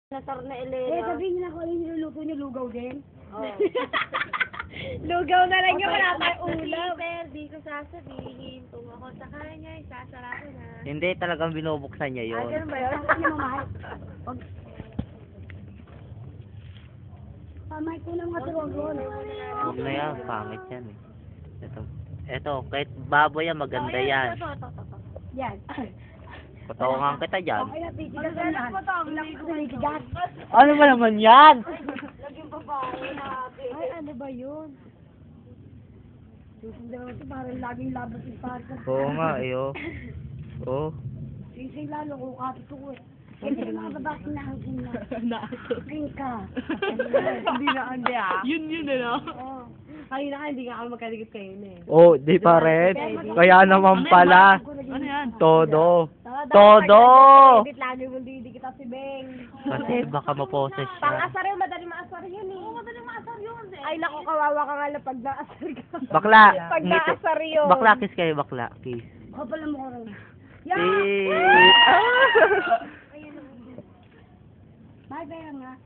Nasar na Elena. Sabihin niyo na kung ano yung niluluto niyo, lugaw din. Oh. Lugaw na lang yung wala tayong ulam. Di ko sasabihin. Kung ako sa kanya, isasarado na. Hindi, talagang binubuksan niya yun. Ganun ba yun? Ano mo, mahal? Pamay ko ng matuwag doon. Huwag na yan, pangit yan eh. Ito, kahit baboy yan, maganda yan. Yan. Patungan kita dyan. Okay na, titigas na lahat. Titigas. Ano ba naman yan? Naging babae natin. Ay, ano ba yun? Susundan ito, parang laging labas yung parka. Oo nga, iyo. Oo. Sising lalo kung kapito ko eh. Kasi yung mga babae na ang ina. King ka. Hindi na, hindi ah. Yun ano? Oo. Kanina ka, hindi nga ako magkaligit kayo na eh. Oh, di pa rin. Kaya naman pala. Ano yan? Todo. Todo! Edit lagi mo didikit si Beng. Kasi baka maposes siya. Pang-asar yun, madaling maasar yun eh. Oo, madaling maasar yun eh. Ay, naku, kawawa ka nga lang pag naasar ka. Bakla. Pag ngiti. naasar yun. Bakla, kiss kayo, bakla. Kiss. Ako pala mo ko rin. Kiss. Bye, bye nga.